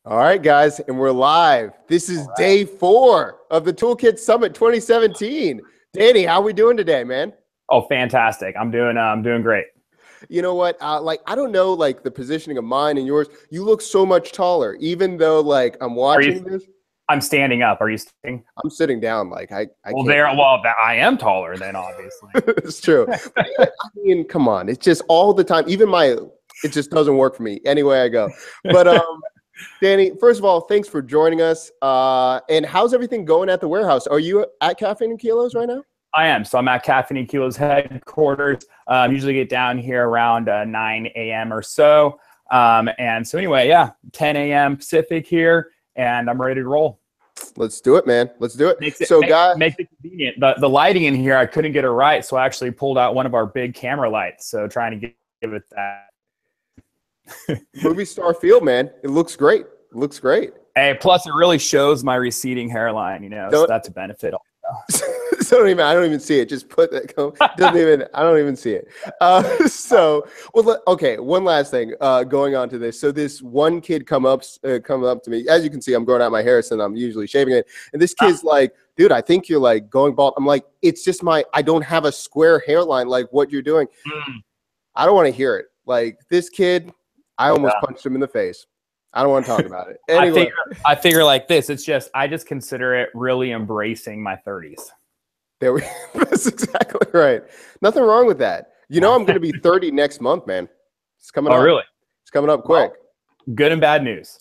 All right, guys, and we're live. This is day 4 of the Toolkit Summit 2017. Danny, how we doing today, man? Oh, fantastic! I'm doing great. You know what? I don't know, like the positioning of mine and yours. You look so much taller, even though, like, I'm Are watching you? this. I'm standing up. Are you standing? I'm sitting down. Like, I Well, can't. I am taller then, obviously. It's true. But yeah, I mean, come on. It's just all the time. It just doesn't work for me anyway I go. But Danny, first of all, thanks for joining us. And how's everything going at the warehouse? Are you at Caffeine and Kilos right now? I am. So I'm at Caffeine and Kilos headquarters. Usually get down here around 9 a.m. or so. And so anyway, yeah, 10 a.m. Pacific here, and I'm ready to roll. Let's do it, man. Let's do it. Makes it convenient. The lighting in here, I couldn't get it right, so I actually pulled out one of our big camera lights. So trying to give it that. Movie star feel, man. It looks great. It looks great. Hey, plus it really shows my receding hairline, so that's a benefit. So I don't even see it. Just put that. I don't even see it. Okay. One last thing. Going on to this. So this one kid come up to me. As you can see, I'm growing out my hair, so I'm usually shaving it. And this kid's like, "Dude, I think you're like going bald." I'm like, "It's just I don't have a square hairline like what you're doing." I don't want to hear it. Like this kid, I almost punched him in the face. I don't want to talk about it. Anyway. I figure like this. I just consider it really embracing my 30s. That's exactly right. Nothing wrong with that. I'm going to be 30 next month, man. It's coming up. Oh, really? It's coming up quick. Well, good and bad news.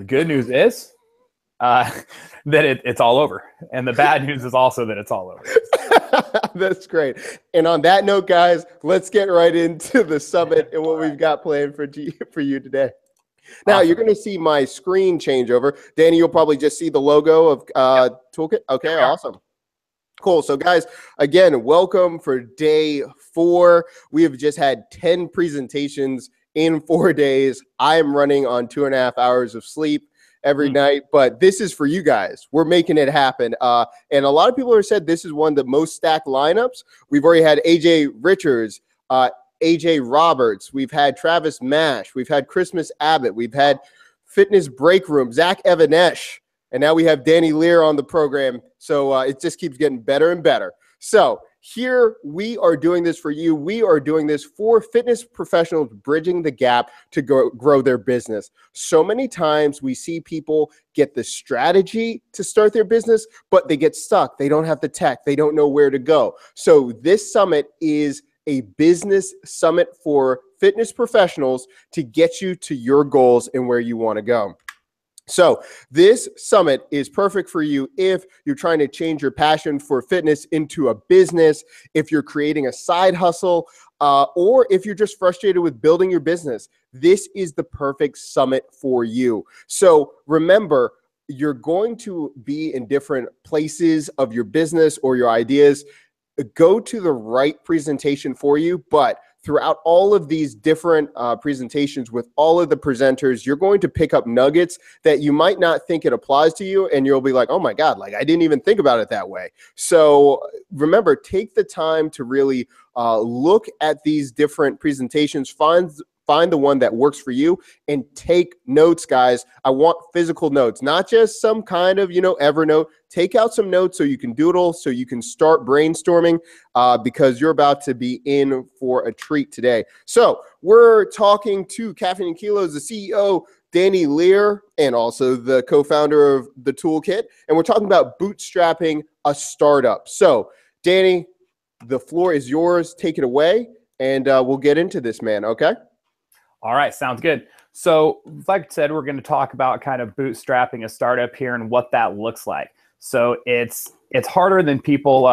Good news is that it's all over. And the bad news is also that it's all over. That's great. And on that note, guys, let's get right into the summit and what we've got planned for you today. Now, You're going to see my screen change over. Danny, you'll probably just see the logo of Toolkit. Okay, awesome. Cool. So, guys, again, welcome for day 4. We have just had 10 presentations in 4 days. I am running on 2.5 hours of sleep every night, but this is for you guys. We're making it happen. And a lot of people have said this is one of the most stacked lineups. We've already had AJ Richards, AJ Roberts, we've had Travis Mash, we've had Christmas Abbott, we've had Fitness Break Room, Zach Evanesh, and now we have Danny Lear on the program. So it just keeps getting better and better. So here we are doing this for you. We are doing this for fitness professionals bridging the gap to grow their business. So many times we see people get the strategy to start their business, but they get stuck. They don't have the tech. They don't know where to go. So this summit is a business summit for fitness professionals to get you to your goals and where you want to go. So this summit is perfect for you if you're trying to change your passion for fitness into a business, if you're creating a side hustle, or if you're just frustrated with building your business. This is the perfect summit for you. So remember, you're going to be in different places of your business or your ideas. Go to the right presentation for you, but throughout all of these different presentations with all of the presenters, you're going to pick up nuggets that you might not think it applies to you, and you'll be like, oh my God, like I didn't even think about it that way. So remember, take the time to really look at these different presentations, find the one that works for you, and take notes, guys. I want physical notes, not just some kind of, Evernote. Take out some notes so you can doodle, so you can start brainstorming, because you're about to be in for a treat today. So we're talking to Caffeine and Kilos, the CEO, Danny Lear, and also the co-founder of the Toolkit. And we're talking about bootstrapping a startup. So Danny, the floor is yours. Take it away, and we'll get into this, man. Okay? All right, sounds good. So like I said, we're going to talk about kind of bootstrapping a startup here and what that looks like. So it's harder than people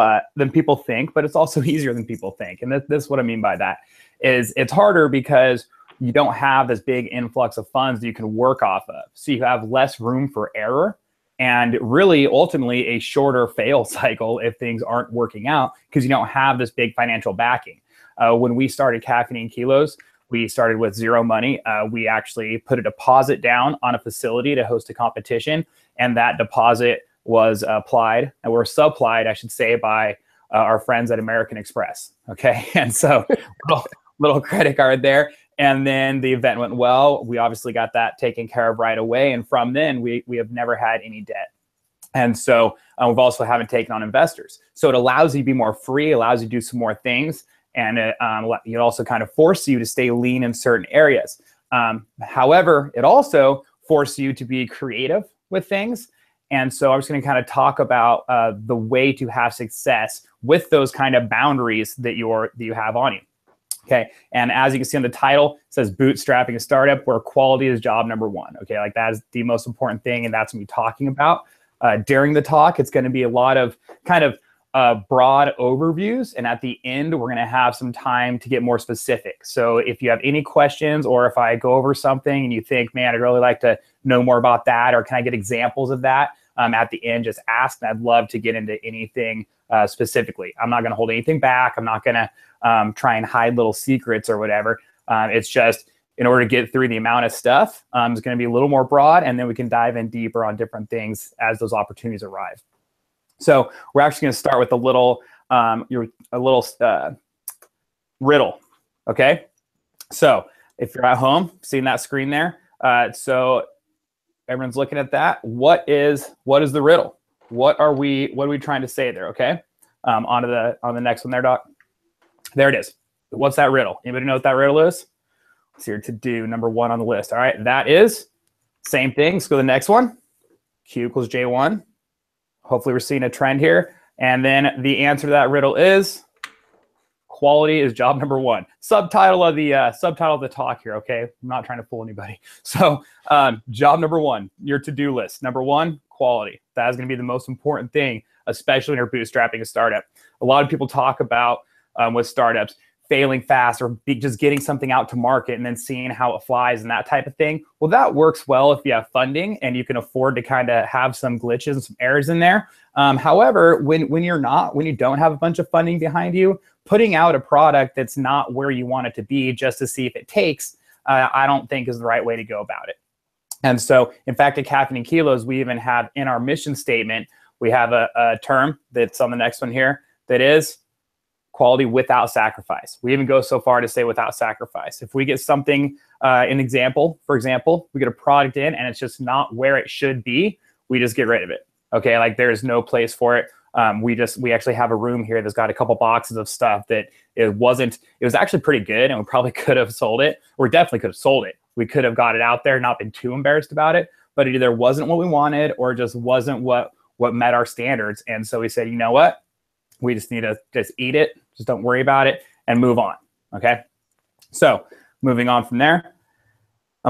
think, but it's also easier than people think. And this is what I mean by that is it's harder because you don't have this big influx of funds that you can work off of. So you have less room for error and really ultimately a shorter fail cycle if things aren't working out because you don't have this big financial backing. When we started Caffeine and Kilos, we started with zero money. We actually put a deposit down on a facility to host a competition, and that deposit was applied, and we're supplied, I should say, by our friends at American Express. Okay, and so little credit card there. And then the event went well. We obviously got that taken care of right away. And from then, we have never had any debt. And so we've also haven't taken on investors. So it allows you to be more free, allows you to do some more things. And it also kind of forces you to stay lean in certain areas. However, it also forces you to be creative with things. And so I'm just going to kind of talk about the way to have success with those kind of boundaries that you have on you. Okay. And as you can see on the title, it says bootstrapping a startup where quality is job number one. Okay. Like that is the most important thing. And that's what we're talking about. During the talk, it's going to be a lot of kind of broad overviews. And at the end, we're going to have some time to get more specific. So if you have any questions, or if I go over something and you think, man, I'd really like to know more about that, or can I get examples of that? At the end, just ask. And I'd love to get into anything specifically. I'm not going to hold anything back. I'm not going to try and hide little secrets or whatever. It's just, in order to get through the amount of stuff, it's going to be a little more broad, and then we can dive in deeper on different things as those opportunities arrive. So we're actually going to start with a little riddle. Okay. So if you're at home, seeing that screen there, so everyone's looking at that. What is the riddle? What are we trying to say there? Okay. On the next one there, Doc. There it is. What's that riddle? Anybody know what that riddle is? It's here to do number one on the list. All right. That is same thing. Let's go to the next one. Q equals J1. Hopefully we're seeing a trend here. And then the answer to that riddle is quality is job number one. Subtitle of the talk here. Okay. I'm not trying to fool anybody. So job number one, your to-do list. Number one, quality. That is going to be the most important thing, especially when you're bootstrapping a startup. A lot of people talk about with startups failing fast, or just getting something out to market and then seeing how it flies and that type of thing. Well, that works well if you have funding and you can afford to kind of have some glitches and some errors in there. However, when you don't have a bunch of funding behind you, putting out a product that's not where you want it to be just to see if it takes, I don't think is the right way to go about it. And so, in fact, at Caffeine and Kilos, we even have in our mission statement, we have a term that's on the next one here that is quality without sacrifice. We even go so far to say without sacrifice. If we get something, for example, we get a product in and it's just not where it should be, we just get rid of it. Okay, like there's no place for it. We actually have a room here that's got a couple boxes of stuff that it was actually pretty good, and we probably could have sold it, or definitely could have sold it. We could have got it out there, not been too embarrassed about it, but it either wasn't what we wanted or just wasn't what met our standards. And so we said, you know what? We just need to just eat it, just don't worry about it, and move on. Okay. So moving on from there.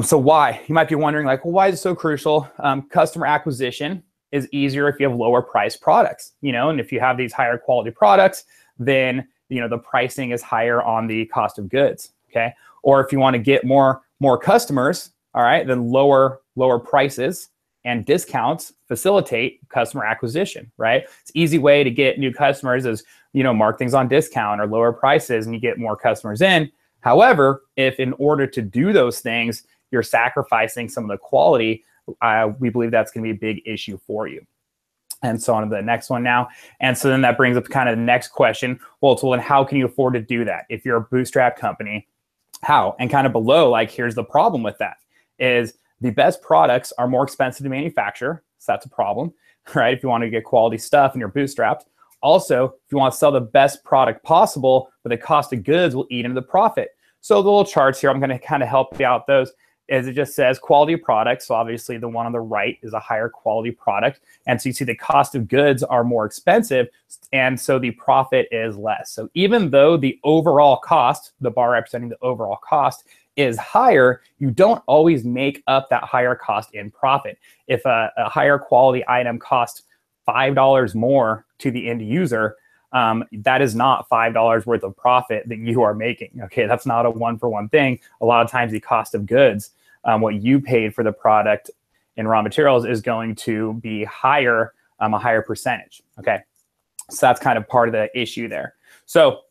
So why? You might be wondering, like, well, why is it so crucial? Customer acquisition is easier if you have lower priced products, and if you have these higher quality products, then, the pricing is higher on the cost of goods. Okay. Or if you want to get more customers, all right, then lower prices and discounts facilitate customer acquisition, right? It's an easy way to get new customers is, mark things on discount or lower prices and you get more customers in. However, if in order to do those things, you're sacrificing some of the quality, we believe that's going to be a big issue for you. And so on to the next one now. And so then that brings up kind of the next question. Well, so then how can you afford to do that? If you're a bootstrap company, how? And kind of below, like, here's the problem with that is the best products are more expensive to manufacture. So that's a problem, right? If you want to get quality stuff and you're bootstrapped. Also, if you want to sell the best product possible, but the cost of goods will eat into the profit. So the little charts here, I'm going to kind of help you out those. As it just says quality of product. So obviously the one on the right is a higher quality product. And so you see the cost of goods are more expensive. And so the profit is less. So even though the overall cost, the bar representing the overall cost, is higher, you don't always make up that higher cost in profit. If a higher quality item costs $5 more to the end user, that is not $5 worth of profit that you are making. Okay, that's not a one-for-one thing. A lot of times the cost of goods, what you paid for the product in raw materials is going to be higher, a higher percentage. Okay, so that's kind of part of the issue there. So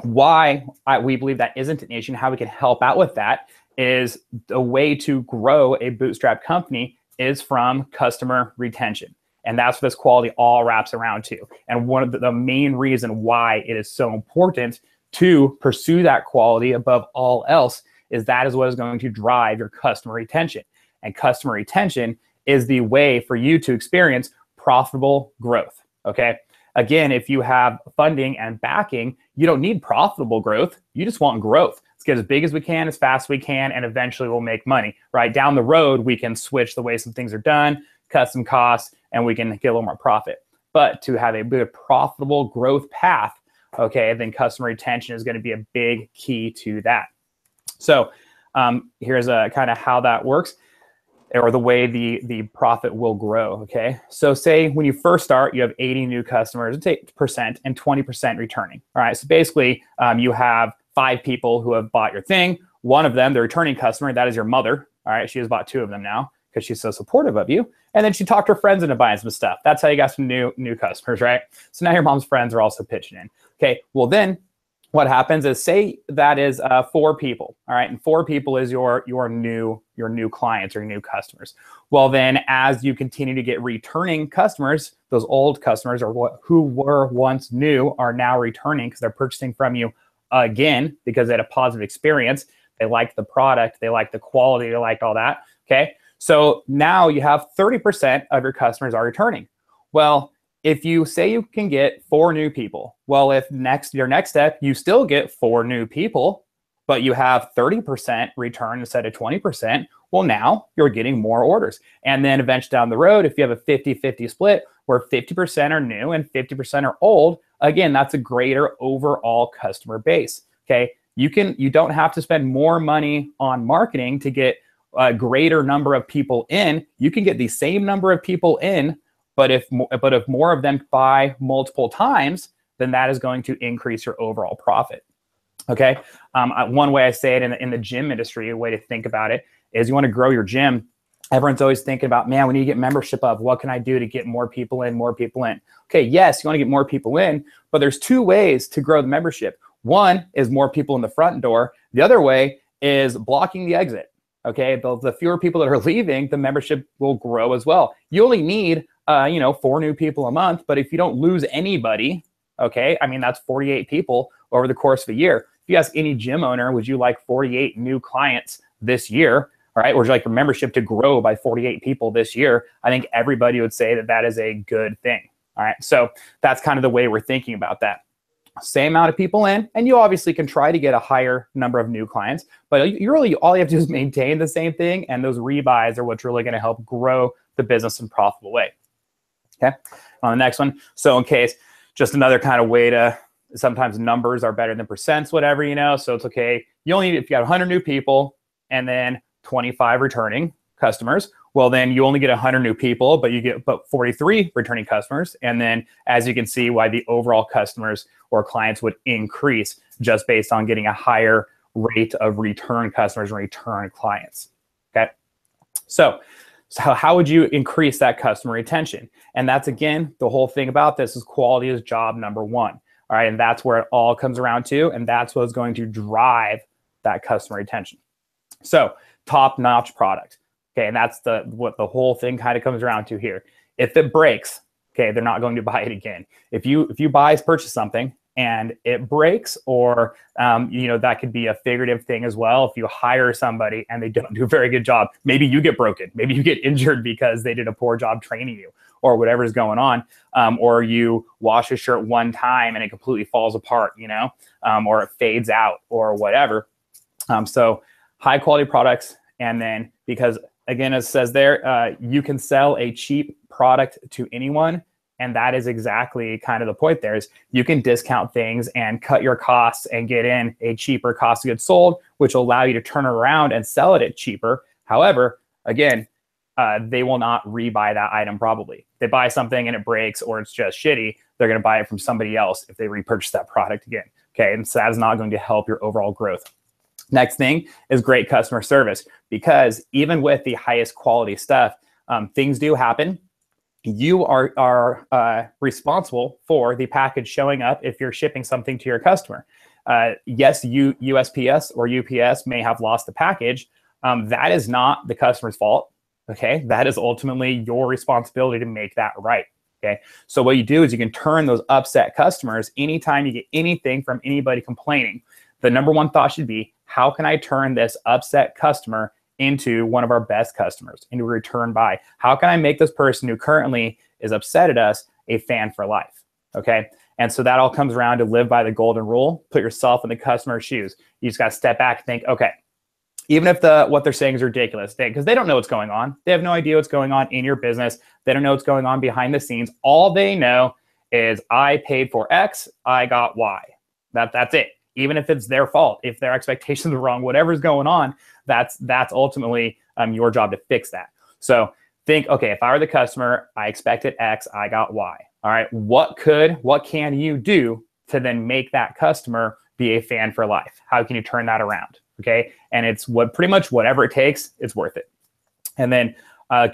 why we believe that isn't an issue and how we can help out with that is the way to grow a bootstrap company is from customer retention. And that's what this quality all wraps around to. And one of the main reason why it is so important to pursue that quality above all else is that is what is going to drive your customer retention. And customer retention is the way for you to experience profitable growth, okay? Again, if you have funding and backing, you don't need profitable growth. You just want growth. Let's get as big as we can, as fast as we can, and eventually we'll make money, right? Down the road, we can switch the way some things are done, cut some costs, and we can get a little more profit. But to have a good profitable growth path, okay, then customer retention is going to be a big key to that. So here's a kind of how that works, or the way the profit will grow, okay? So say when you first start, you have 80 new customers, it's 8% and 20% returning, all right? So basically, you have 5 people who have bought your thing. One of them, the returning customer, that is your mother, all right? She has bought 2 of them now because she's so supportive of you. And then she talked her friends into buying some stuff. That's how you got some new customers, right? So now your mom's friends are also pitching in. Okay, well then, what happens is, say that is 4 people, all right, and 4 people is your new clients or your new customers. Well, then as you continue to get returning customers, those old customers or who were once new are now returning because they're purchasing from you again because they had a positive experience. They liked the product, they liked the quality, they liked all that. Okay, so now you have 30% of your customers are returning. Well, if you say you can get 4 new people, well, if your next step, you still get 4 new people, but you have 30% return instead of 20%, well, now you're getting more orders. And then eventually down the road, if you have a 50-50 split where 50% are new and 50% are old, again, that's a greater overall customer base, okay? You don't have to spend more money on marketing to get a greater number of people in. You can get the same number of people in, but if more of them buy multiple times, then that is going to increase your overall profit. Okay. One way I say it in the gym industry, a way to think about it is you want to grow your gym. Everyone's always thinking about, man, we need to get membership up. What can I do to get more people in, more people in? Okay. Yes, you want to get more people in, but there's 2 ways to grow the membership. One is more people in the front door. The other way is blocking the exit. Okay. The fewer people that are leaving, the membership will grow as well. You only need 4 new people a month, but if you don't lose anybody, okay, I mean, that's 48 people over the course of a year. If you ask any gym owner, would you like 48 new clients this year? All right, or would you like your membership to grow by 48 people this year? I think everybody would say that that is a good thing. All right, so that's kind of the way we're thinking about that. Same amount of people in, and you obviously can try to get a higher number of new clients, but all you have to do is maintain the same thing, and those rebuys are what's really going to help grow the business in a profitable way. Okay, on the next one. So in case, just another kind of way to, sometimes numbers are better than percents, whatever, so it's okay. You only need, if you got 100 new people and then 25 returning customers, well, then you only get 100 new people, but you get about 43 returning customers. And then as you can see why the overall customers or clients would increase just based on getting a higher rate of return customers and return clients, okay? So how would you increase that customer retention? And that's, again, the whole thing about this is quality is job number 1. All right, and that's where it all comes around to, and that's what's going to drive that customer retention. So top-notch product, okay, and that's what the whole thing kind of comes around to here. If it breaks, okay, they're not going to buy it again. If you purchase something and it breaks, or that could be a figurative thing as well. If you hire somebody and they don't do a very good job, maybe you get broken, maybe you get injured because they did a poor job training you, or whatever's going on, or you wash a shirt one time and it completely falls apart, or it fades out or whatever. So high quality products, and then because again, as it says there, you can sell a cheap product to anyone. And that is exactly kind of the point there, is you can discount things and cut your costs and get in a cheaper cost of goods sold, which will allow you to turn around and sell it at cheaper. However, again, they will not rebuy that item probably. If they buy something and it breaks or it's just shitty, they're going to buy it from somebody else if they repurchase that product again. Okay, and so that is not going to help your overall growth. Next thing is great customer service, because even with the highest quality stuff, things do happen. You are responsible for the package showing up if you're shipping something to your customer. Yes, USPS or UPS may have lost the package. That is not the customer's fault. Okay, that is ultimately your responsibility to make that right. Okay, so what you do is you can turn those upset customers anytime you get anything from anybody complaining. the number one thought should be, how can I turn this upset customer into one of our best customers, into a return buy? How can I make this person who currently is upset at us a fan for life? Okay. And so that all comes around to live by the golden rule. Put yourself in the customer's shoes. You just got to step back and think, okay, even if what they're saying is ridiculous, because they don't know what's going on. They have no idea what's going on in your business. They don't know what's going on behind the scenes. All they know is I paid for X, I got Y. That's it. Even if it's their fault, if their expectations are wrong, whatever's going on, that's ultimately your job to fix that. So think, okay, if I were the customer, I expected X, I got Y. All right, what can you do to then make that customer be a fan for life? How can you turn that around? Okay, and it's pretty much whatever it takes, it's worth it. And then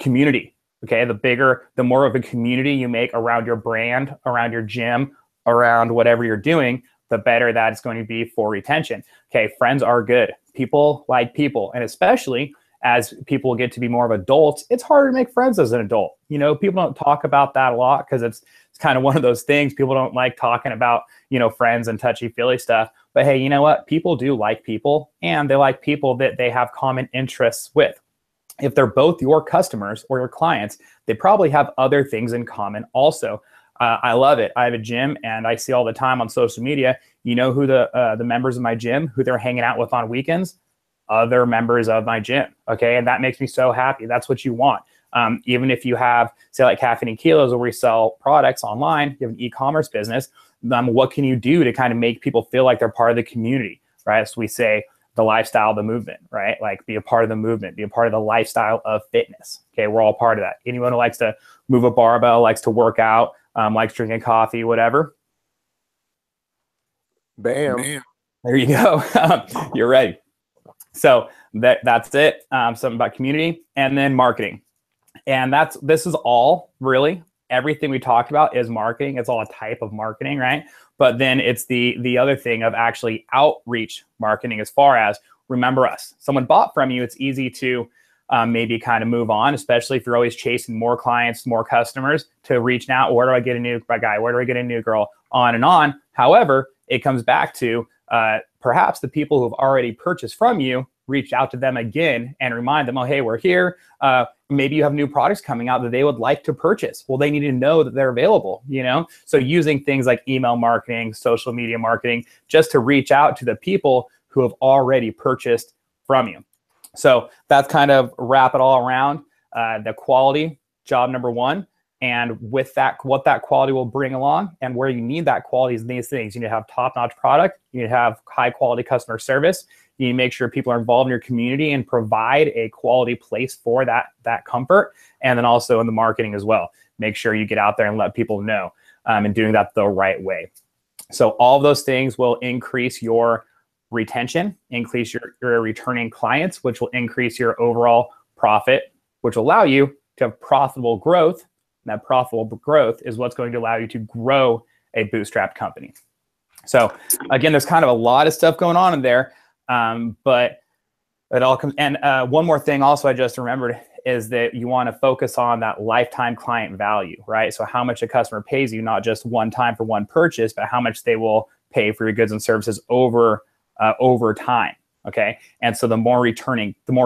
community. Okay, the more of a community you make around your brand, around your gym, around whatever you're doing, the better that it's going to be for retention. Okay, friends are good. People like people, and especially as people get to be more of adults, it's harder to make friends as an adult. You know, people don't talk about that a lot because it's kind of one of those things. People don't like talking about, friends and touchy-feely stuff. But hey, you know what? People do like people, and they like people that they have common interests with. If they're both your customers or your clients, they probably have other things in common also. I love it. I have a gym, and I see all the time on social media, you know who the members of my gym, who they're hanging out with on weekends? Other members of my gym. Okay. And that makes me so happy. That's what you want. Even if you have, say, like Caffeine and Kilos, where we sell products online, you have an e-commerce business, what can you do to kind of make people feel like they're part of the community, right? So we say the lifestyle of the movement, right? Like be a part of the movement, be a part of the lifestyle of fitness. Okay. We're all part of that. Anyone who likes to move a barbell, likes to work out, likes drinking coffee, whatever. Bam. There you go. You're ready. So that's it. Something about community, and then marketing. And this is all really everything we talked about is marketing. It's all a type of marketing, right? But then it's the other thing of actually outreach marketing, as far as remember us. Someone bought from you, it's easy to maybe kind of move on, especially if you're always chasing more clients, more customers, to reach out. Where do I get a new guy? Where do I get a new girl? On and on. However, it comes back to perhaps the people who've already purchased from you, reach out to them again and remind them, oh, hey, we're here. Maybe you have new products coming out that they would like to purchase. Well, they need to know that they're available, So using things like email marketing, social media marketing, just to reach out to the people who have already purchased from you. So that's kind of wrap it all around. The quality, job number one. And with that, what that quality will bring along, and where you need that quality is these things. You need to have top-notch product. You need to have high-quality customer service. You need to make sure people are involved in your community and provide a quality place for that comfort. And then also in the marketing as well. Make sure you get out there and let people know, and doing that the right way. So all of those things will increase your retention, increase your returning clients, which will increase your overall profit, which will allow you to have profitable growth. That profitable growth is what's going to allow you to grow a bootstrapped company. So again, there's kind of a lot of stuff going on in there, but it all comes. And one more thing also I just remembered is that you want to focus on that lifetime client value, right? So how much a customer pays you, not just one time for one purchase, but how much they will pay for your goods and services over time. Okay. And so the more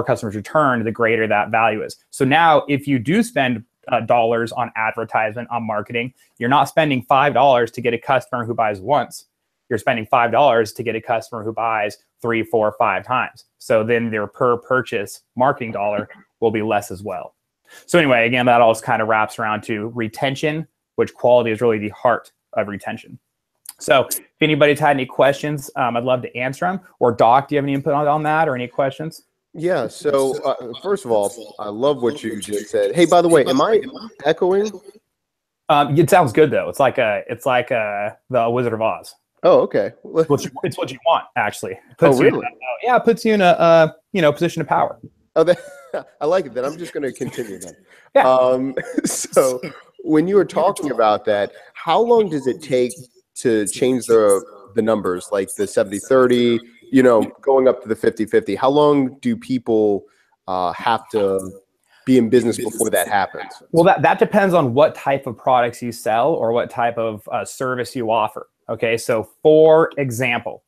customers return, the greater that value is. So now if you do spend dollars on advertisement, on marketing, you're not spending $5 to get a customer who buys once. You're spending $5 to get a customer who buys 3, 4, 5 times. So then their per purchase marketing dollar will be less as well. So anyway, again, that all kind of wraps around to retention, which quality is really the heart of retention. So if anybody's had any questions, I'd love to answer them. Or Doc, do you have any input on that or any questions? Yeah. So first of all, I love what you just said. Hey, by the way, am I echoing? It sounds good though. It's like the Wizard of Oz. Oh, okay. It's what you want, actually. Really? It puts you in a position of power. Oh, I like it. Then I'm just going to continue then. Yeah. So when you were talking about that, how long does it take to change the numbers, like the 70-30? Going up to the 50-50, how long do people have to be in business before that happens? Well, that depends on what type of products you sell or what type of service you offer. Okay, so for example,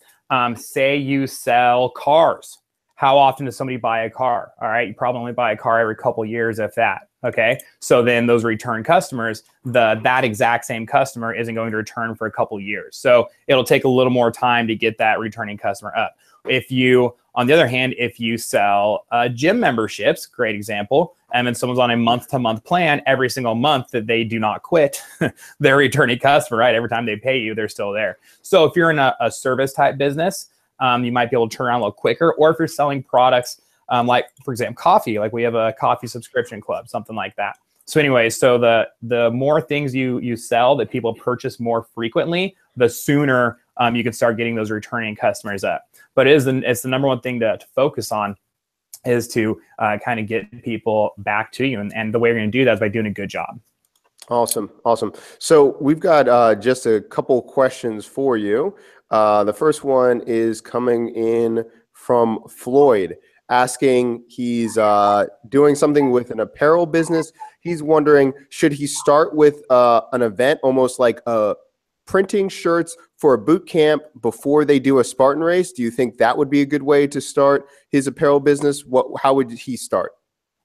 Say you sell cars. How often does somebody buy a car? All right, you probably only buy a car every couple of years, if that. Okay, so then those return customers, that exact same customer isn't going to return for a couple of years. So it'll take a little more time to get that returning customer up. If you, on the other hand, if you sell gym memberships, great example, and then someone's on a month-to-month plan, every single month that they do not quit, they're a returning customer, right? Every time they pay you, they're still there. So if you're in a service type business, you might be able to turn around a little quicker. Or if you're selling products like, for example, coffee, like we have a coffee subscription club, something like that. So anyway, so the more things you sell that people purchase more frequently, the sooner you can start getting those returning customers up. But it's the number one thing to focus on, is to kind of get people back to you. And the way you're going to do that is by doing a good job. Awesome. Awesome. So we've got just a couple questions for you. The first one is coming in from Floyd, asking, he's doing something with an apparel business. He's wondering, should he start with an event, almost like printing shirts for a boot camp before they do a Spartan race? Do you think that would be a good way to start his apparel business? How would he start?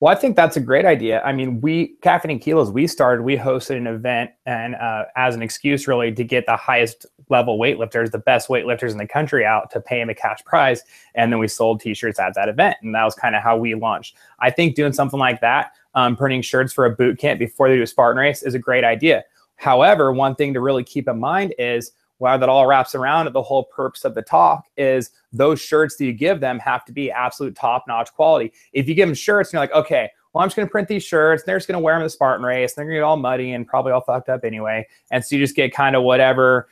Well, I think that's a great idea. I mean, Caffeinating Kilos, we hosted an event, and as an excuse really to get the highest level weightlifters, the best weightlifters in the country out to pay them a cash prize. And then we sold t-shirts at that event. And that was kind of how we launched. I think doing something like that, printing shirts for a boot camp before they do a Spartan race, is a great idea. However, one thing to really keep in mind is, while that all wraps around at the whole purpose of the talk, is those shirts that you give them have to be absolute top-notch quality. If you give them shirts and you're like, okay, well, I'm just going to print these shirts, and they're just going to wear them in the Spartan race, and they're going to get all muddy and probably all fucked up anyway, and so you just get kind of whatever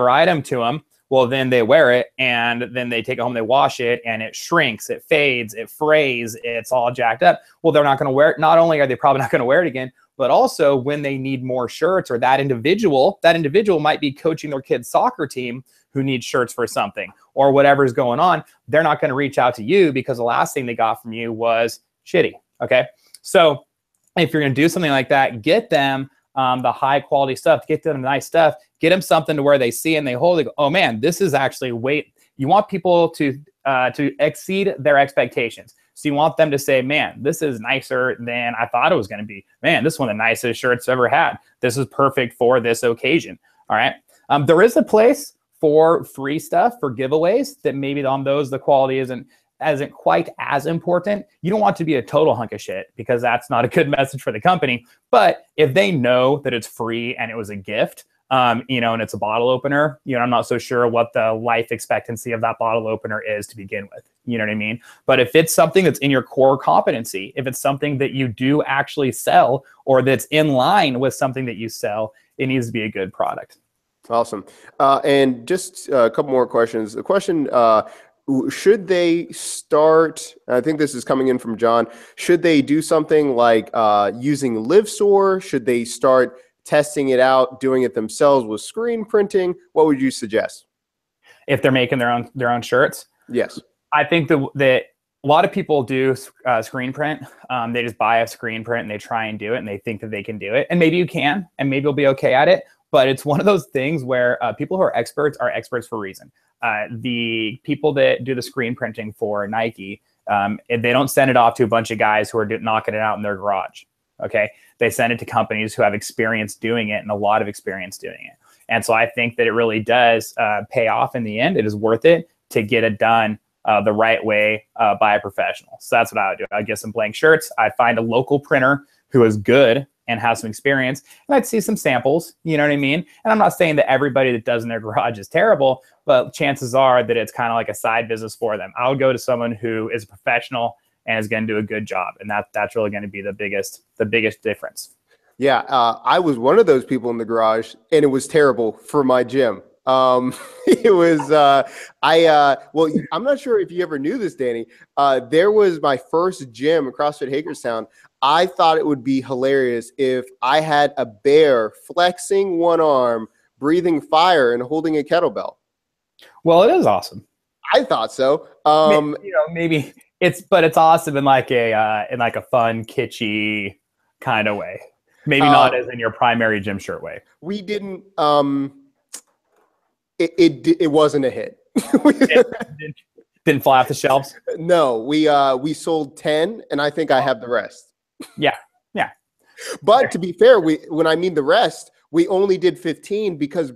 item to them, well, then they wear it, and then they take it home, they wash it, and it shrinks, it fades, it frays, it's all jacked up. Well, they're not going to wear it. Not only are they probably not going to wear it again, but also when they need more shirts, or that individual might be coaching their kid's soccer team who needs shirts for something, or whatever's going on, they're not going to reach out to you because the last thing they got from you was shitty. Okay. So if you're going to do something like that, get them the high quality stuff, get them the nice stuff, get them something to where they see and they hold it. Oh man, this is actually weight. You want people to exceed their expectations. So you want them to say, man, this is nicer than I thought it was going to be. Man, this is one of the nicest shirts I've ever had. This is perfect for this occasion. All right. There is a place for free stuff, for giveaways, that maybe on those the quality isn't quite as important. You don't want to be a total hunk of shit, because that's not a good message for the company. But if they know that it's free and it was a gift, and it's a bottle opener, I'm not so sure what the life expectancy of that bottle opener is to begin with. You know what I mean? But if it's something that's in your core competency, if it's something that you do actually sell, or that's in line with something that you sell, it needs to be a good product. Awesome. And just a couple more questions. The question, should they start, I think this is coming in from John, should they do something like using LiveStore? Should they start testing it out, doing it themselves with screen printing? What would you suggest? If they're making their own shirts? Yes. I think that a lot of people do screen print. They just buy a screen print and they try and do it, and they think that they can do it. And maybe you can, and maybe you'll be okay at it. But it's one of those things where people who are experts for a reason. The people that do the screen printing for Nike, they don't send it off to a bunch of guys who are knocking it out in their garage. Okay, they send it to companies who have experience doing it, and a lot of experience doing it. And so I think that it really does pay off in the end. It is worth it to get it done the right way by a professional. So that's what I would do. I'd get some blank shirts. I'd find a local printer who is good and has some experience, and I'd see some samples, you know what I mean? And I'm not saying that everybody that does in their garage is terrible, but chances are that it's kind of like a side business for them. I would go to someone who is a professional and is going to do a good job. And that's really going to be the biggest difference. Yeah. I was one of those people in the garage, and it was terrible for my gym. It was, well, I'm not sure if you ever knew this, Danny. There was my first gym, CrossFit Hagerstown. I thought it would be hilarious if I had a bear flexing one arm, breathing fire, and holding a kettlebell. Well, it is awesome. I thought so. Maybe it's awesome in like a fun, kitschy kind of way. Maybe not as in your primary gym shirt way. We didn't. It wasn't a hit. Didn't fly off the shelves. No, we sold 10, and I think I have the rest. Yeah, yeah. But to be fair, when I mean the rest, we only did 15 because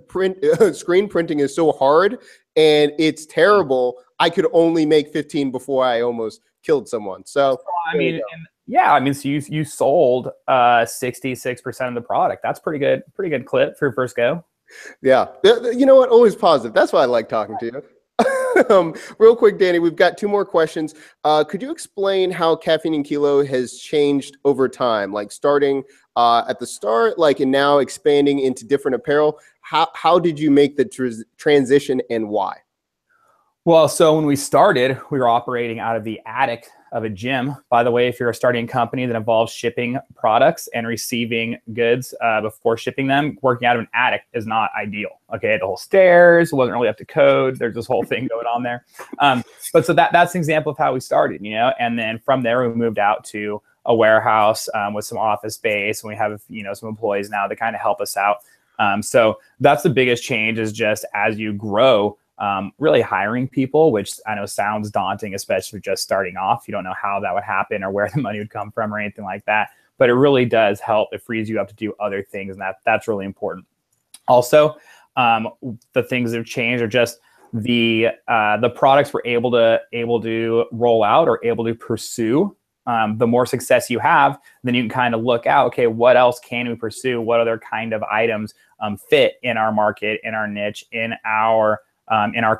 screen printing is so hard and it's terrible. I could only make 15 before I almost killed someone. So I mean, so you sold 66% of the product. That's pretty good clip for your first go. Yeah, you know what? Always positive. That's why I like talking to you. Real quick, Danny, we've got 2 more questions. Could you explain how Caffeine and Kilo has changed over time? Like starting at the start, like, and now expanding into different apparel. How did you make the transition and why? Well, so when we started, we were operating out of the attic of a gym. By the way, if you're starting a company that involves shipping products and receiving goods before shipping them, working out of an attic is not ideal. Okay, the whole stairs wasn't really up to code. There's this whole thing going on there. But so that's an example of how we started, you know. And then from there, we moved out to a warehouse with some office space, and we have some employees now that kind of help us out. So that's the biggest change, is just as you grow. Really hiring people, which I know sounds daunting, especially just starting off. You don't know how that would happen or where the money would come from or anything like that. But it really does help. It frees you up to do other things, and that's really important. Also, the things that have changed are just the products we're able to roll out or able to pursue. The more success you have, then you can kind of look out, okay, what else can we pursue? What other kind of items fit in our market, in our niche, in our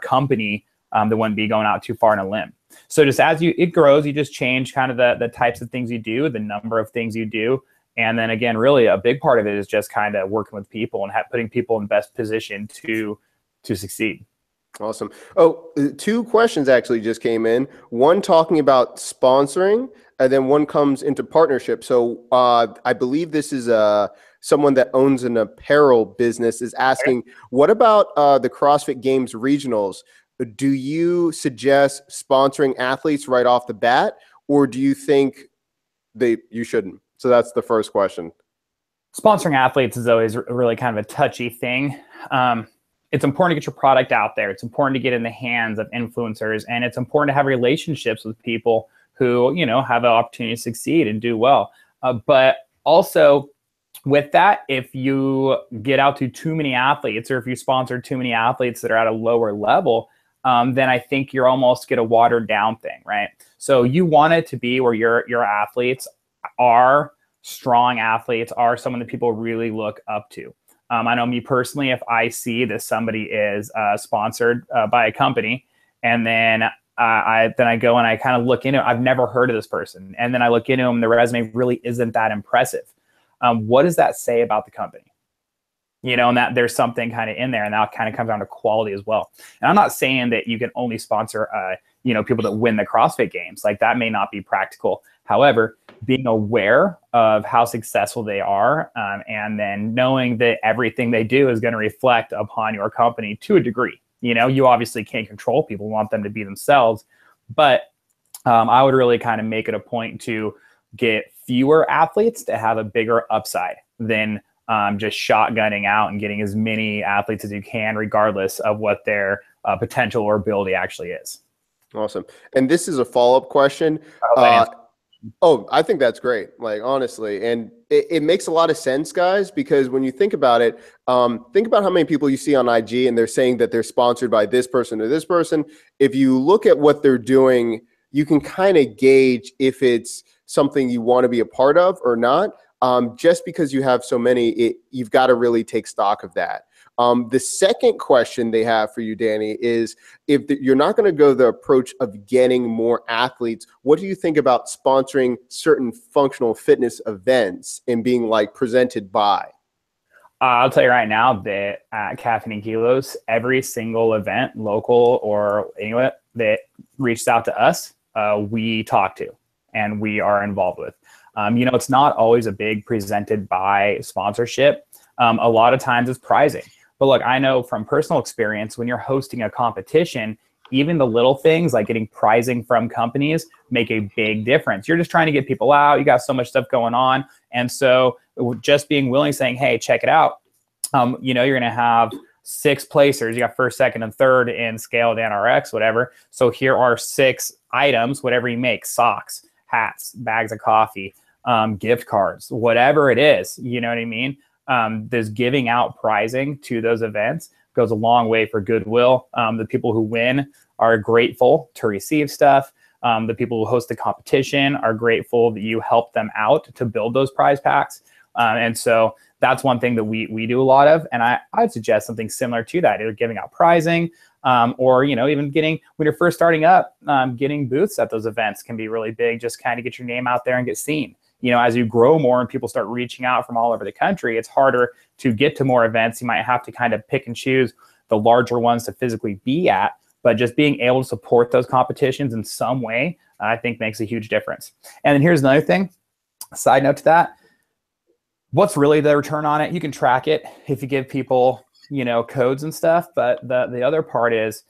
company, that wouldn't be going out too far on a limb. So just as it grows, you just change kind of the types of things you do, the number of things you do. And then again, really a big part of it is just kind of working with people and putting people in the best position to succeed. Awesome. Oh, 2 questions actually just came in. One talking about sponsoring, and then one comes into partnership. So I believe this is someone that owns an apparel business is asking, what about the CrossFit Games regionals? Do you suggest sponsoring athletes right off the bat, or do you think you shouldn't? So that's the first question. Sponsoring athletes is always really kind of a touchy thing. It's important to get your product out there. It's important to get in the hands of influencers, and it's important to have relationships with people who, have an opportunity to succeed and do well. But also with that, if you get out to too many athletes, or if you sponsor too many athletes that are at a lower level, then I think you're almost get a watered down thing, right? So you want it to be where your athletes are strong athletes, are someone that people really look up to. I know me personally, if I see that somebody is sponsored by a company, and then I go and I kind of look into it, I've never heard of this person, and then I look into them, the resume really isn't that impressive. What does that say about the company? And that there's something kind of in there, and that kind of comes down to quality as well. And I'm not saying that you can only sponsor, people that win the CrossFit Games. Like, that may not be practical. However, being aware of how successful they are, and then knowing that everything they do is going to reflect upon your company to a degree. You obviously can't control people, want them to be themselves, but I would really kind of make it a point to get fewer athletes to have a bigger upside than just shotgunning out and getting as many athletes as you can, regardless of what their potential or ability actually is. Awesome. And this is a follow-up question. I think that's great. Like, honestly, and it makes a lot of sense, guys, because when you think about it, think about how many people you see on IG and they're saying that they're sponsored by this person or this person. If you look at what they're doing, you can kind of gauge if it's something you want to be a part of or not. Just because you have so many, you've got to really take stock of that. The second question they have for you, Danny, is if you're not going to go the approach of getting more athletes, what do you think about sponsoring certain functional fitness events and being like presented by? I'll tell you right now that at Caffeine and Kilos, every single event, local or anywhere, that reaches out to us, we talk to and we are involved with. It's not always a big presented by sponsorship. A lot of times it's prizing. But look, I know from personal experience, when you're hosting a competition, even the little things like getting prizing from companies make a big difference. You're just trying to get people out. You got so much stuff going on. And so just being willing, saying, hey, check it out. You're going to have 6 placers. You got first, second, and third in scaled NRX, whatever. So here are 6 items, whatever you make, socks, hats, bags of coffee, gift cards, whatever it is, you know what I mean? There's giving out prizing to those events goes a long way for goodwill. The people who win are grateful to receive stuff. The people who host the competition are grateful that you help them out to build those prize packs. And so that's one thing that we do a lot of. And I'd suggest something similar to that, either giving out prizing, or, you know, even getting, when you're first starting up, getting booths at those events can be really big. Just kind of get your name out there and get seen. You know, as you grow more and people start reaching out from all over the country, it's harder to get to more events. You might have to kind of pick and choose the larger ones to physically be at, but just being able to support those competitions in some way, I think makes a huge difference. And then here's another thing, side note to that. What's really the return on it? You can track it if you give people, you know, codes and stuff. But the other part is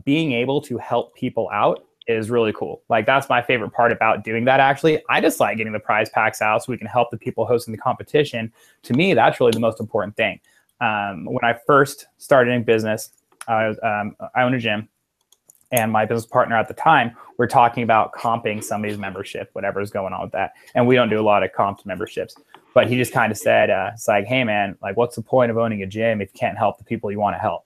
being able to help people out is really cool. Like, that's my favorite part about doing that. Actually, I just like getting the prize packs out so we can help the people hosting the competition. To me, that's really the most important thing. When I first started in business, I own a gym, and my business partner at the time, we're talking about comping somebody's membership, whatever's going on with that. And we don't do a lot of comped memberships. But he just kind of said, it's like, hey, man, like, what's the point of owning a gym if you can't help the people you want to help?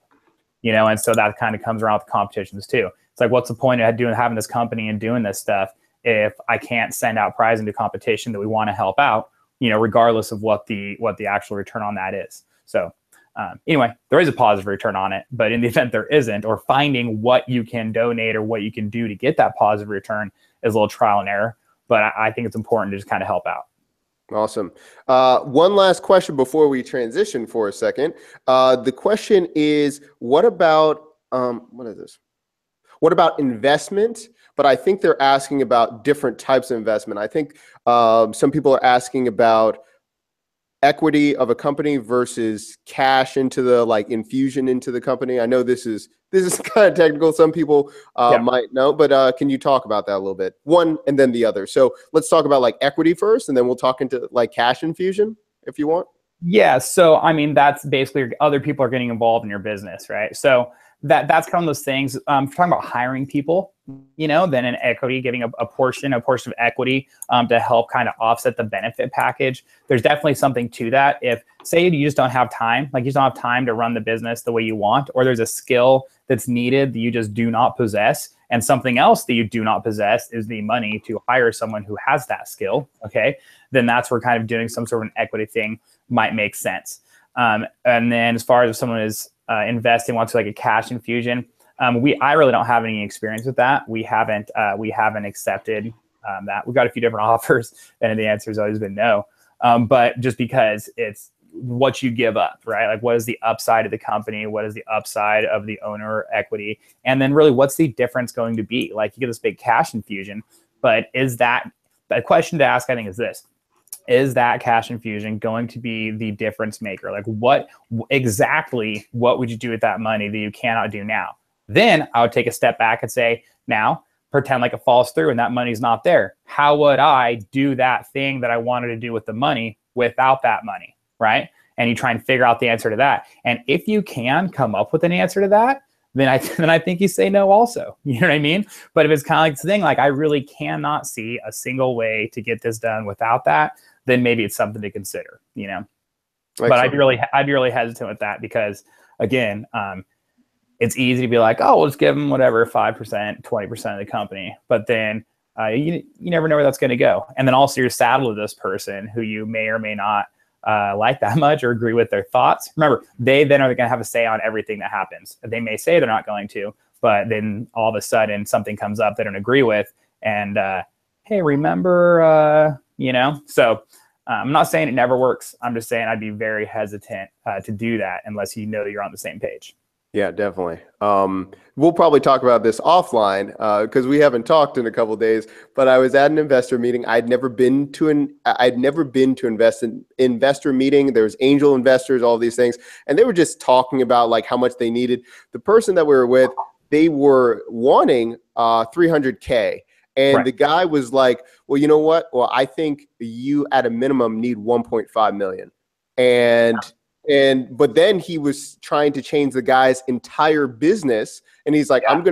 You know, and so that kind of comes around with competitions too. It's like, what's the point of having this company and doing this stuff if I can't send out prizing to competition that we want to help out, you know, regardless of what the actual return on that is. So anyway, there is a positive return on it, but in the event there isn't, or finding what you can donate or what you can do to get that positive return is a little trial and error. But I think it's important to just kind of help out. Awesome. One last question before we transition for a second. The question is, what about, what is this? What about investment? But I think they're asking about different types of investment. I think some people are asking about equity of a company versus cash into the, like, infusion into the company. I know this is kind of technical. Some people might know, but can you talk about that a little bit? One and then the other. So let's talk about, like, equity first, and then we'll talk into, like, cash infusion if you want. Yeah. So, I mean, that's basically other people are getting involved in your business, right? So that's kind of those things. Talking about hiring people, you know, then in equity, giving a portion of equity to help kind of offset the benefit package. There's definitely something to that. If, say, you just don't have time, like you just don't have time to run the business the way you want, or there's a skill that's needed that you just do not possess, and something else that you do not possess is the money to hire someone who has that skill, okay, then that's where kind of doing some sort of an equity thing might make sense. And then as far as if someone is investing, wants like a cash infusion, I really don't have any experience with that. We haven't accepted that. We've got a few different offers, and the answer has always been no. But just because it's what you give up, right? Like, what is the upside of the company? What is the upside of the owner equity? And then really, what's the difference going to be? Like, you get this big cash infusion, but is that, the question to ask, I think, is this: is that cash infusion going to be the difference maker? Like, what exactly, what would you do with that money that you cannot do now? Then I would take a step back and say, now pretend like it falls through and that money's not there. How would I do that thing that I wanted to do with the money without that money, right? And you try and figure out the answer to that. And if you can come up with an answer to that, then I think you say no also. You know what I mean? But if it's kind of like this thing, like, I really cannot see a single way to get this done without that, then maybe it's something to consider, you know? Excellent. But I'd be really hesitant with that because, again, it's easy to be like, oh, we'll just give them whatever, 5%, 20% of the company. But then you never know where that's going to go. And then also you're saddled with this person who you may or may not like that much or agree with their thoughts. Remember, they then are going to have a say on everything that happens. They may say they're not going to, but then all of a sudden something comes up they don't agree with. And, hey, remember, you know? So I'm not saying it never works. I'm just saying I'd be very hesitant to do that unless you know you're on the same page. Yeah, definitely. We'll probably talk about this offline because we haven't talked in a couple of days. But I was at an investor meeting. I'd never been to an investor meeting. There was angel investors, all these things, and they were just talking about like how much they needed. The person that we were with, they were wanting $300K. And right. The guy was like, well, you know what? Well, I think you at a minimum need 1.5 million. And But then he was trying to change the guy's entire business, and he's like, Yeah. I'm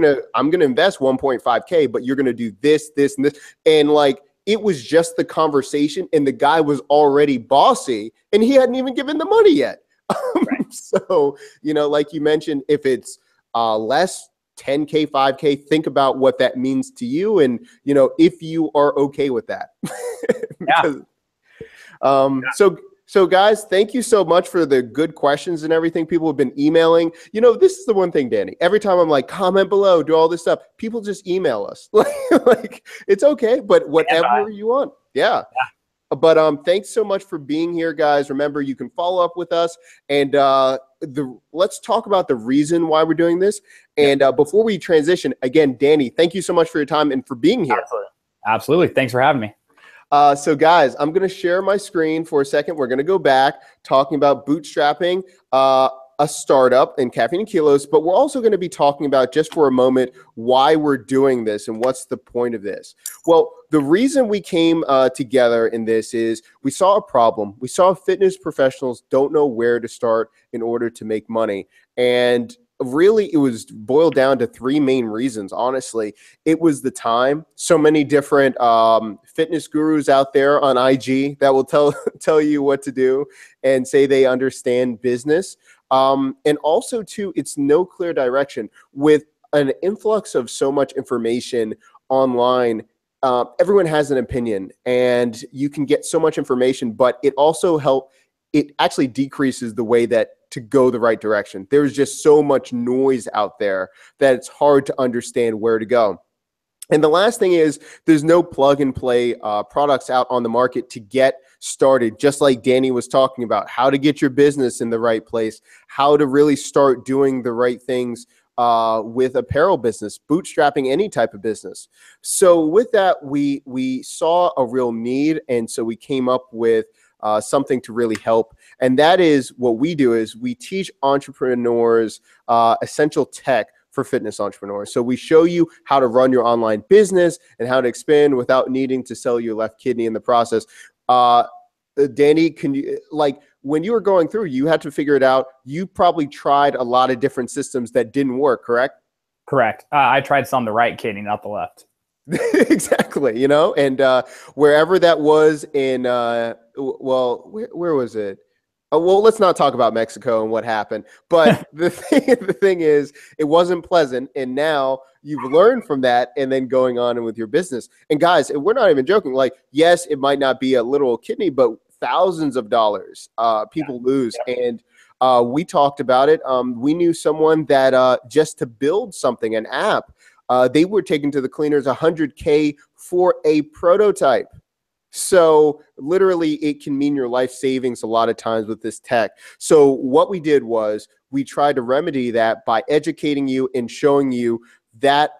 gonna invest 1.5K, but you're gonna do this, this, and this. And like, it was just the conversation, and the guy was already bossy, and he hadn't even given the money yet. Right. So, like you mentioned, if it's less 10K, 5K, think about what that means to you, and if you are okay with that. Because, So guys, thank you so much for the good questions and everything. People have been emailing. This is the one thing, Danny. Every time I'm like, comment below, do all this stuff, people just email us. Like it's okay, but whatever you want. Yeah. But thanks so much for being here, guys. Remember, you can follow up with us, and let's talk about the reason why we're doing this. And before we transition, again, Danny, thank you so much for your time and for being here. Absolutely. Thanks for having me. So guys, I'm going to share my screen for a second. We're going to go back talking about bootstrapping a startup in Caffeine and Kilos, but we're also going to be talking about, just for a moment, why we're doing this and what's the point of this. Well, the reason we came together in this is we saw a problem. We saw fitness professionals don't know where to start in order to make money. And really, it was boiled down to three main reasons, honestly. It was the time. So many different fitness gurus out there on IG that will tell you what to do and say they understand business. And also, too, it's no clear direction. With an influx of so much information online, everyone has an opinion, and you can get so much information, but it actually decreases the way that to go the right direction. There's just so much noise out there that it's hard to understand where to go. And the last thing is, there's no plug and play products out on the market to get started, just like Danny was talking about, how to get your business in the right place, how to really start doing the right things with apparel business, bootstrapping any type of business. So with that, we saw a real need, and so we came up with something to really help. And that is what we do, is we teach entrepreneurs essential tech for fitness entrepreneurs. So we show you how to run your online business and how to expand without needing to sell your left kidney in the process. Danny, can you, like, when you were going through, you had to figure it out. You probably tried a lot of different systems that didn't work, correct? Correct. I tried some the right kidney, not the left. Exactly. And wherever that was in, where was it? Well, let's not talk about Mexico and what happened. But the thing is, it wasn't pleasant. And now you've learned from that, and then going on with your business. And guys, we're not even joking. Like, yes, it might not be a literal kidney, but thousands of dollars people lose. And we talked about it. We knew someone that just to build something, an app, they were taken to the cleaners $100K for a prototype. So literally, it can mean your life savings a lot of times with this tech. So what we did was we tried to remedy that by educating you and showing you that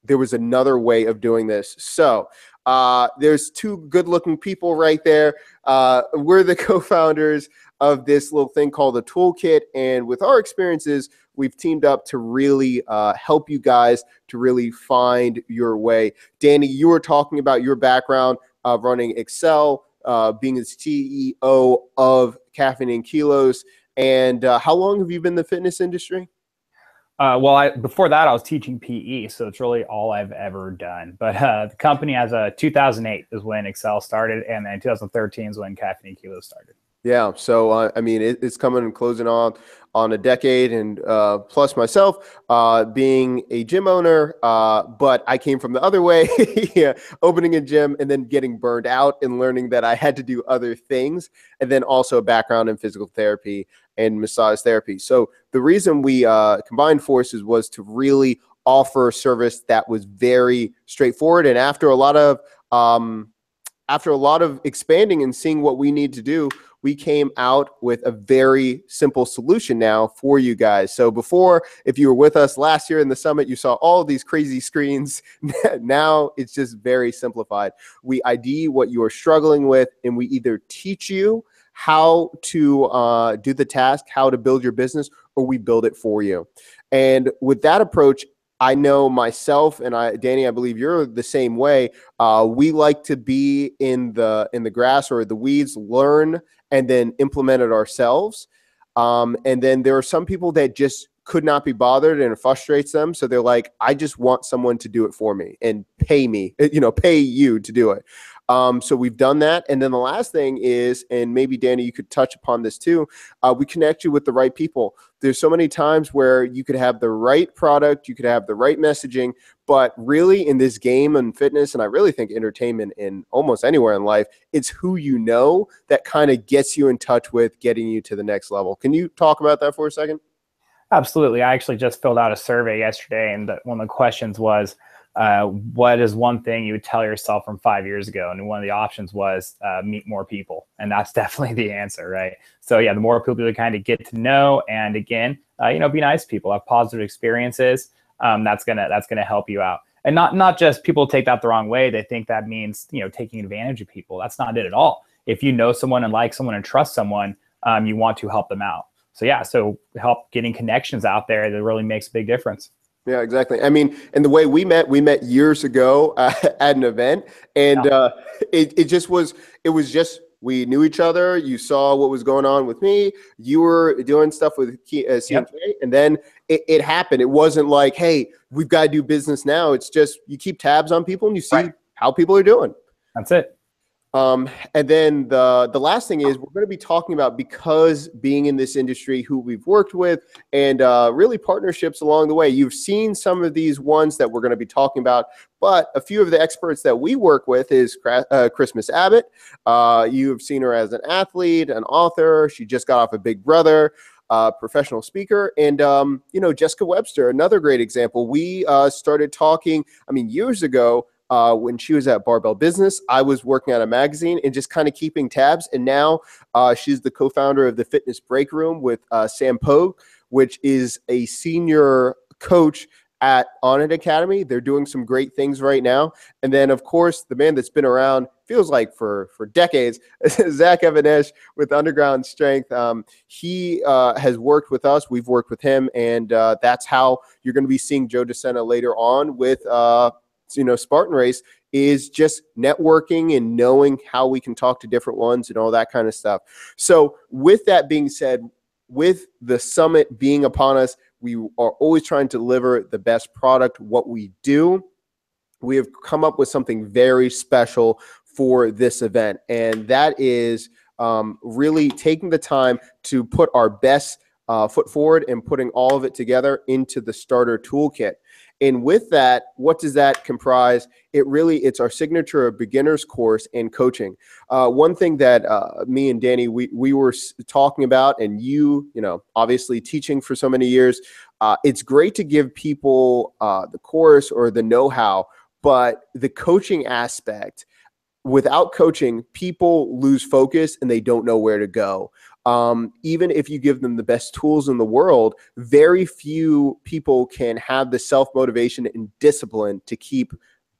there was another way of doing this. So there's two good-looking people right there. We're the co-founders of this little thing called the Toolkit. And with our experiences, we've teamed up to really help you guys to really find your way. Danny, you were talking about your background of running Excel, being the CEO of Caffeine and Kilos. And how long have you been in the fitness industry? Before that, I was teaching PE, so it's really all I've ever done. But the company, as 2008 is when Excel started, and then 2013 is when Caffeine and Kilos started. Yeah, so I mean, it's coming and closing on a decade, and plus myself being a gym owner, but I came from the other way, yeah, opening a gym and then getting burned out and learning that I had to do other things, and then also a background in physical therapy and massage therapy. So the reason we combined forces was to really offer a service that was very straightforward, and after a lot of expanding and seeing what we need to do, we came out with a very simple solution now for you guys. So before, if you were with us last year in the summit, you saw all of these crazy screens. Now it's just very simplified. We ID what you are struggling with, and we either teach you how to do the task, how to build your business, or we build it for you. And with that approach, I know myself and Danny, I believe you're the same way. We like to be in the grass or the weeds, learn, and then implement it ourselves. And then there are some people that just could not be bothered and it frustrates them. So they're like, I just want someone to do it for me and pay me, pay you to do it. So we've done that. And then the last thing is, and maybe Danny, you could touch upon this too. We connect you with the right people. There's so many times where you could have the right product, you could have the right messaging, but really in this game and fitness, and I really think entertainment in almost anywhere in life, it's who you know that kind of gets you in touch with getting you to the next level. Can you talk about that for a second? Absolutely. I actually just filled out a survey yesterday, and one of the questions was, what is one thing you would tell yourself from 5 years ago? And one of the options was meet more people. And that's definitely the answer, right? So yeah, the more people you kind of get to know, and again, be nice to people, have positive experiences. That's gonna help you out. And not just people take that the wrong way. They think that means, taking advantage of people. That's not it at all. If you know someone and like someone and trust someone, you want to help them out. So yeah, so help getting connections out there that really makes a big difference. Yeah, exactly. I mean, and the way we met years ago at an event, and it was just, we knew each other. You saw what was going on with me. You were doing stuff with CMK, yep. And then it happened. It wasn't like, hey, we've got to do business now. It's just you keep tabs on people and you see how people are doing. That's it. And then the last thing is we're going to be talking about, because being in this industry, who we've worked with, and really partnerships along the way. You've seen some of these ones that we're going to be talking about, but a few of the experts that we work with is Christmas Abbott. You have seen her as an athlete, an author. She just got off of Big Brother. Professional speaker, and Jessica Webster, another great example. We started talking, years ago. When she was at Barbell Business, I was working on a magazine and just kind of keeping tabs. And now she's the co-founder of the Fitness Break Room with Sam Pogue, which is a senior coach at Onnit Academy. They're doing some great things right now. And then, of course, the man that's been around, feels like for decades, Zach Even-Esh with Underground Strength. He has worked with us. We've worked with him. And that's how you're going to be seeing Joe DeSena later on with Spartan Race, is just networking and knowing how we can talk to different ones and all that kind of stuff. So with that being said, with the summit being upon us, we are always trying to deliver the best product. What we do, we have come up with something very special for this event, and that is really taking the time to put our best foot forward and putting all of it together into the starter toolkit. And with that, what does that comprise? It's our signature beginners course and coaching. One thing that me and Danny, we were talking about, and obviously teaching for so many years, it's great to give people the course or the know-how, but the coaching aspect, without coaching, people lose focus and they don't know where to go. Even if you give them the best tools in the world, very few people can have the self-motivation and discipline to keep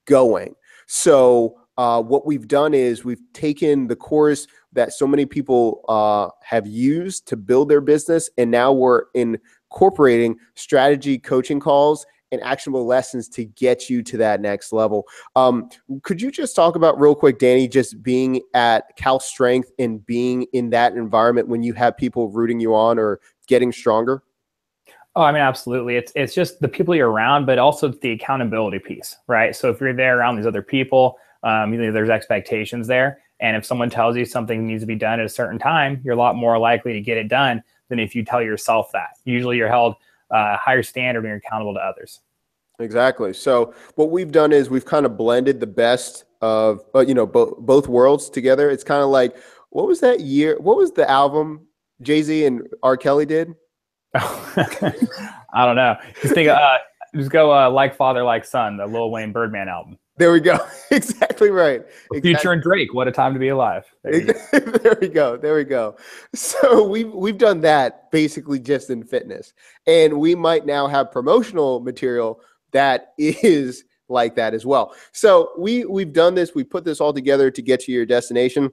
going. So what we've done is we've taken the course that so many people have used to build their business, and now we're incorporating strategy coaching calls and actionable lessons to get you to that next level. Could you just talk about real quick, Danny, just being at Cal Strength and being in that environment when you have people rooting you on or getting stronger? Oh, absolutely. It's just the people you're around, but also the accountability piece, right? So if you're there around these other people, there's expectations there. And if someone tells you something needs to be done at a certain time, you're a lot more likely to get it done than if you tell yourself that. Usually you're held higher standard when you're accountable to others. Exactly. So what we've done is we've kind of blended the best of both worlds together. It's kind of like, what was that year? What was the album Jay-Z and R. Kelly did? I don't know. Just go Like Father, Like Son, the Lil Wayne Birdman album. There we go. Exactly right. Future and Drake, What a Time to Be Alive. There we go. So we've done that basically just in fitness. And we might now have promotional material that is like that as well. So we've done this. We put this all together to get to your destination.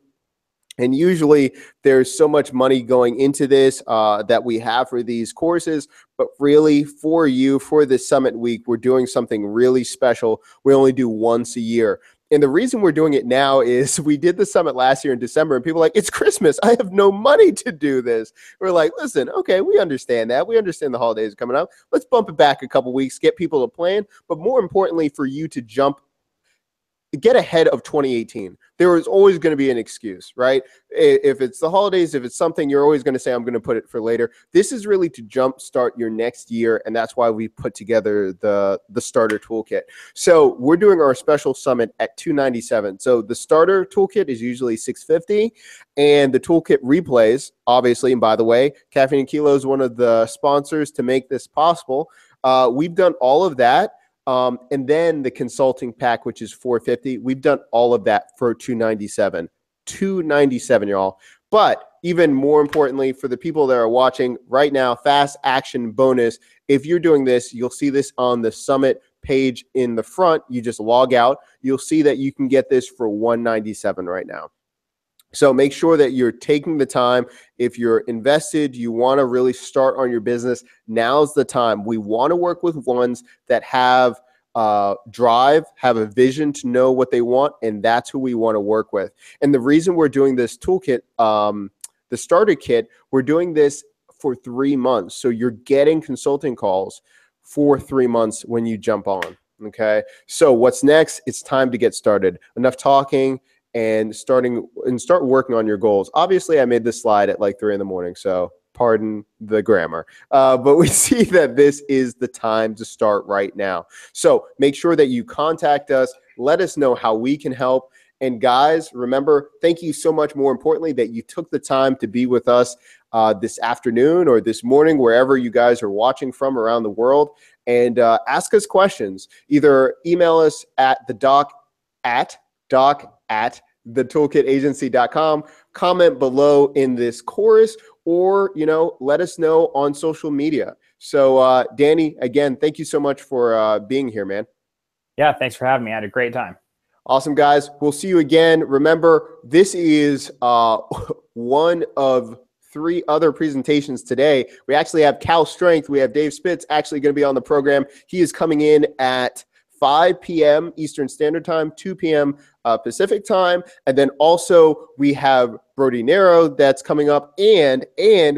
And usually there's so much money going into this that we have for these courses, but really for you, for this summit week, we're doing something really special. We only do once a year. And the reason we're doing it now is we did the summit last year in December, and people were like, it's Christmas. I have no money to do this. We're like, listen, okay, we understand that. We understand the holidays are coming up. Let's bump it back a couple weeks, get people to plan, but more importantly, for you to get ahead of 2018. There is always going to be an excuse, right? If it's the holidays, if it's something, you're always going to say, I'm going to put it for later. This is really to jumpstart your next year, and that's why we put together the starter toolkit. So we're doing our special summit at $297. So the starter toolkit is usually $650, and the toolkit replays, obviously, and by the way, Caffeine and Kilo is one of the sponsors to make this possible. We've done all of that. And then the consulting pack, which is $450, we've done all of that for $297. $297, y'all. But even more importantly, for the people that are watching right now, fast action bonus. If you're doing this, you'll see this on the summit page in the front. You just log out. You'll see that you can get this for $197 right now. So make sure that you're taking the time. If you're invested, you want to really start on your business, now's the time. We want to work with ones that have drive, have a vision to know what they want, and that's who we want to work with. And the reason we're doing this toolkit, the starter kit, we're doing this for 3 months. So you're getting consulting calls for 3 months when you jump on. Okay. So what's next? It's time to get started. Enough talking. And start working on your goals. Obviously, I made this slide at like 3 in the morning, so pardon the grammar. But we see that this is the time to start right now. So make sure that you contact us. Let us know how we can help. And guys, remember, thank you so much, more importantly, that you took the time to be with us this afternoon or this morning, wherever you guys are watching from around the world. And ask us questions. Either email us at doc@thetoolkitagency.com, comment below in this chorus, or, let us know on social media. So, Danny, again, thank you so much for being here, man. Yeah, thanks for having me. I had a great time. Awesome, guys. We'll see you again. Remember, this is one of 3 other presentations today. We actually have Cal Strength. We have Dave Spitz actually going to be on the program. He is coming in at 5 p.m. Eastern Standard Time, 2 p.m. Pacific Time. And then also we have Brody Nero that's coming up. And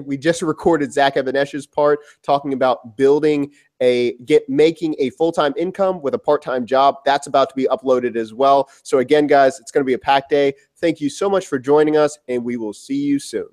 we just recorded Zach Evanesh's part talking about making a full-time income with a part-time job. That's about to be uploaded as well. So again, guys, it's going to be a packed day. Thank you so much for joining us, and we will see you soon.